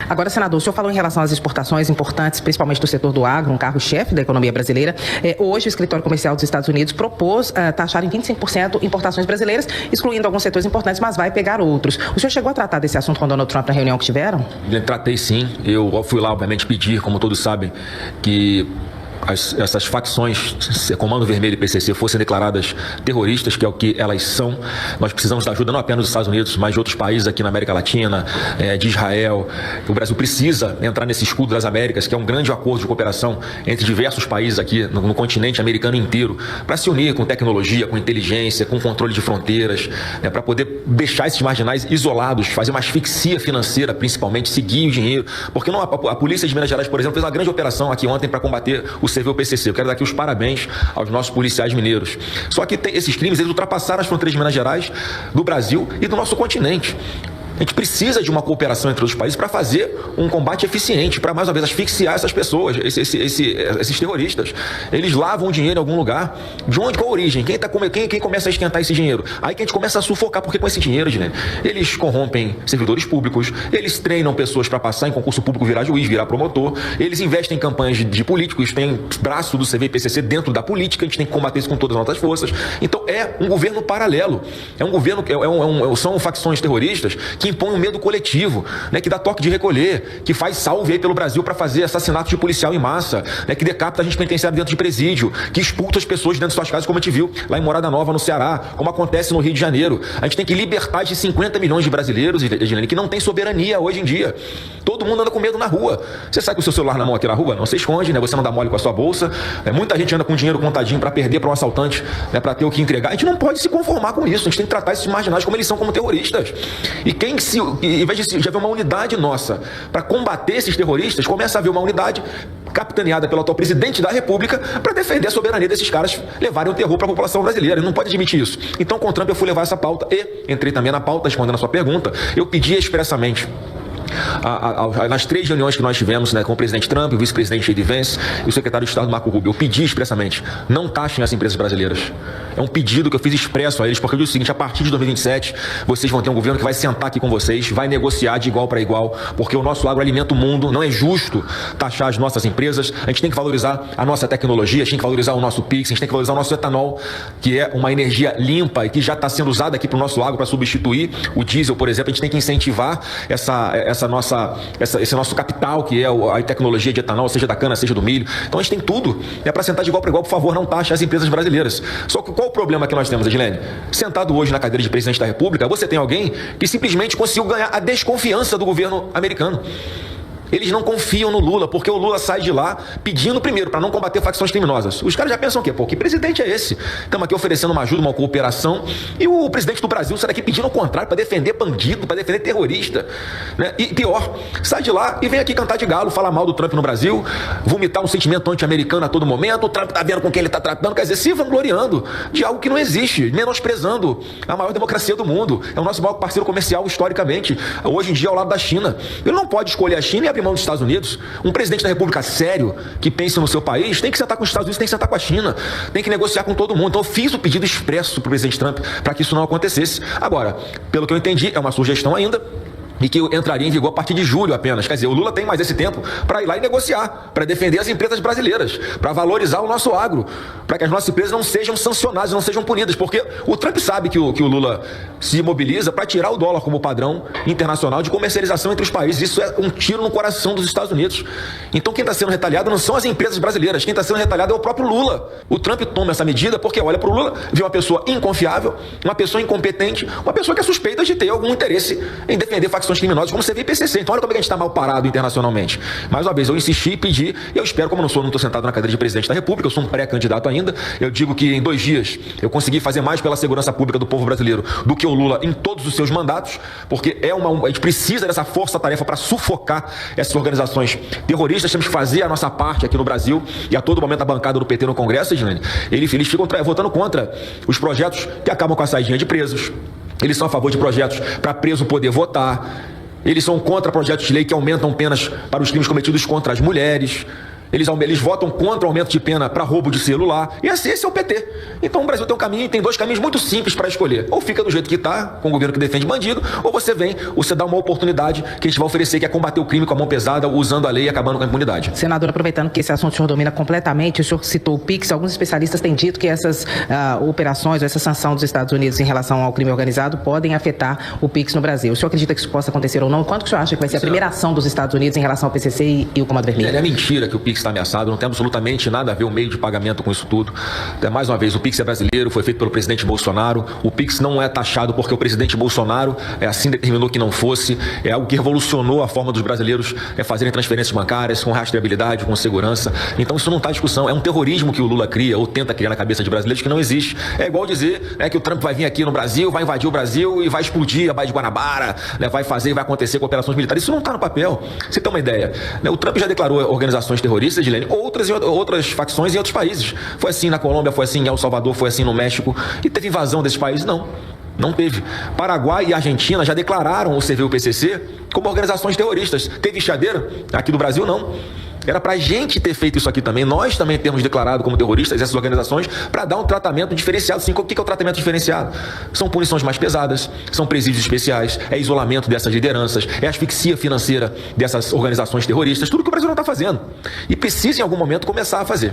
Agora, senador, o senhor falou em relação às exportações importantes, principalmente do setor do agro, um carro-chefe da economia brasileira. Hoje, o escritório comercial dos Estados Unidos propôs taxar em 25% importações brasileiras, excluindo alguns setores importantes, mas vai pegar outros. O senhor chegou a tratar desse assunto com o Donald Trump na reunião que tiveram? Tratei sim. Eu fui lá, obviamente, pedir, como todos sabem, que essas facções, Comando Vermelho e PCC, fossem declaradas terroristas, que é o que elas são. Nós precisamos da ajuda não apenas dos Estados Unidos, mas de outros países aqui na América Latina, de Israel. O Brasil precisa entrar nesse escudo das Américas, que é um grande acordo de cooperação entre diversos países aqui no continente americano inteiro, para se unir com tecnologia, com inteligência, com controle de fronteiras, para poder deixar esses marginais isolados, fazer uma asfixia financeira, principalmente, seguir o dinheiro. Porque não, a Polícia de Minas Gerais, por exemplo, fez uma grande operação aqui ontem para combater o CVU-PCC. Eu quero dar aqui os parabéns aos nossos policiais mineiros. Só que esses crimes, eles ultrapassaram as fronteiras de Minas Gerais, do Brasil e do nosso continente. A gente precisa de uma cooperação entre os países para fazer um combate eficiente, para, mais uma vez, asfixiar essas pessoas, esses terroristas. Eles lavam o dinheiro em algum lugar. De onde? Qual a origem? Quem começa a esquentar esse dinheiro? Aí que a gente começa a sufocar, porque com esse dinheiro, gente, eles corrompem servidores públicos, eles treinam pessoas para passar em concurso público, virar juiz, virar promotor, eles investem em campanhas de políticos, tem braço do CV e PCC dentro da política, a gente tem que combater isso com todas as nossas forças. Então é um governo paralelo, é um governo, são facções terroristas que impõe um medo coletivo, que dá toque de recolher, que faz salve aí pelo Brasil para fazer assassinato de policial em massa, que decapita a gente penitenciário dentro de presídio, que expulsa as pessoas dentro de suas casas, como a gente viu lá em Morada Nova, no Ceará, como acontece no Rio de Janeiro. A gente tem que libertar de 50 milhões de brasileiros, Edilene, que não tem soberania hoje em dia. Todo mundo anda com medo na rua. Você sai com o seu celular na mão aqui na rua? Não, você esconde, você não dá mole com a sua bolsa. Muita gente anda com dinheiro contadinho para perder para um assaltante, para ter o que entregar. A gente não pode se conformar com isso. A gente tem que tratar esses marginais como eles são, como terroristas. E em vez de já haver uma unidade nossa para combater esses terroristas, começa a haver uma unidade capitaneada pelo atual presidente da República para defender a soberania desses caras, levarem o terror para a população brasileira. Ele não pode admitir isso. Então, com o Trump, eu fui levar essa pauta e entrei também na pauta, respondendo a sua pergunta. Eu pedi expressamente, nas 3 reuniões que nós tivemos, com o presidente Trump, o vice-presidente J.D. Vance e o secretário de Estado Marco Rubio, eu pedi expressamente, não taxem as empresas brasileiras. É um pedido que eu fiz expresso a eles, porque eu digo o seguinte: a partir de 2027, vocês vão ter um governo que vai sentar aqui com vocês, vai negociar de igual para igual, porque o nosso agro alimenta o mundo, não é justo taxar as nossas empresas. A gente tem que valorizar a nossa tecnologia, a gente tem que valorizar o nosso Pix, a gente tem que valorizar o nosso etanol, que é uma energia limpa e que já está sendo usada aqui para o nosso agro para substituir o diesel, por exemplo. A gente tem que incentivar esse nosso capital, que é a tecnologia de etanol, seja da cana, seja do milho. Então a gente tem tudo para sentar de igual para igual. Por favor, não taxe as empresas brasileiras. Só que qual o problema que nós temos, Edilene? Sentado hoje na cadeira de presidente da República, você tem alguém que simplesmente conseguiu ganhar a desconfiança do governo americano. Eles não confiam no Lula, porque o Lula sai de lá pedindo, primeiro, para não combater facções criminosas. Os caras já pensam o quê? Pô, que presidente é esse? Estamos aqui oferecendo uma ajuda, uma cooperação, e o presidente do Brasil sai daqui pedindo o contrário, para defender bandido, para defender terrorista. E pior, sai de lá e vem aqui cantar de galo, falar mal do Trump no Brasil, vomitar um sentimento anti-americano a todo momento. O Trump está vendo com quem ele está tratando, quer dizer, se vangloriando de algo que não existe, menosprezando a maior democracia do mundo. É o nosso maior parceiro comercial historicamente, hoje em dia ao lado da China. Ele não pode escolher a China e abrir mão dos Estados Unidos. Um presidente da República sério, que pense no seu país, tem que sentar com os Estados Unidos, tem que sentar com a China, tem que negociar com todo mundo. Então eu fiz o pedido expresso para o presidente Trump para que isso não acontecesse. Agora, pelo que eu entendi, é uma sugestão ainda, e que entraria em vigor a partir de julho apenas. Quer dizer, o Lula tem mais esse tempo para ir lá e negociar, para defender as empresas brasileiras, para valorizar o nosso agro, para que as nossas empresas não sejam sancionadas, não sejam punidas, porque o Trump sabe que o Lula se mobiliza para tirar o dólar como padrão internacional de comercialização entre os países. Isso é um tiro no coração dos Estados Unidos. Então quem está sendo retaliado não são as empresas brasileiras, quem está sendo retaliado é o próprio Lula. O Trump toma essa medida porque olha para o Lula, vê uma pessoa inconfiável, uma pessoa incompetente, uma pessoa que é suspeita de ter algum interesse em defender facções criminosas, como CV e PCC. Então olha como é que a gente está mal parado internacionalmente. Mais uma vez, eu insisti e pedi, e eu espero, como não estou sentado na cadeira de presidente da República, eu sou um pré-candidato ainda, eu digo que em 2 dias eu consegui fazer mais pela segurança pública do povo brasileiro do que o Lula em todos os seus mandatos, porque a gente precisa dessa força-tarefa para sufocar essas organizações terroristas. Temos que fazer a nossa parte aqui no Brasil, e a todo momento a bancada do PT no Congresso, Edilene, eles ficam votando contra os projetos que acabam com a saidinha de presos. Eles são a favor de projetos para preso poder votar. Eles são contra projetos de lei que aumentam penas para os crimes cometidos contra as mulheres. Eles votam contra o aumento de pena para roubo de celular. E esse é o PT. Então o Brasil tem dois caminhos muito simples para escolher. Ou fica do jeito que está, com o governo que defende bandido, ou você dá uma oportunidade que a gente vai oferecer, que é combater o crime com a mão pesada, usando a lei e acabando com a impunidade. Senador, aproveitando que esse assunto o senhor domina completamente, o senhor citou o PIX, alguns especialistas têm dito que essas operações, essa sanção dos Estados Unidos em relação ao crime organizado podem afetar o PIX no Brasil. O senhor acredita que isso possa acontecer ou não? Quanto que o senhor acha que vai ser a primeira ação dos Estados Unidos em relação ao PCC e o Comando Vermelho? É mentira que o PIX está ameaçado, não tem absolutamente nada a ver o meio de pagamento com isso tudo. Mais uma vez, o PIX é brasileiro, foi feito pelo presidente Bolsonaro, o PIX não é taxado porque o presidente Bolsonaro assim determinou que não fosse, é algo que revolucionou a forma dos brasileiros fazerem transferências bancárias com rastreabilidade, com segurança. Então isso não está em discussão, é um terrorismo que o Lula cria ou tenta criar na cabeça de brasileiros que não existe. É igual dizer que o Trump vai vir aqui no Brasil, vai invadir o Brasil e vai explodir a Baía de Guanabara, vai acontecer com operações militares. Isso não está no papel. Você tem uma ideia, o Trump já declarou organizações terroristas, Edilene, outras facções em outros países. Foi assim na Colômbia, foi assim em El Salvador, foi assim no México. E teve invasão desses países? Não teve. Paraguai e Argentina já declararam o CV e o PCC como organizações terroristas. Teve chadeira? Aqui do Brasil, não. Era pra gente ter feito isso aqui também. Nós também temos declarado como terroristas essas organizações para dar um tratamento diferenciado. Sim, o que é o tratamento diferenciado? São punições mais pesadas, são presídios especiais, é isolamento dessas lideranças, é asfixia financeira dessas organizações terroristas, tudo que o Brasil não está fazendo. E precisa em algum momento começar a fazer.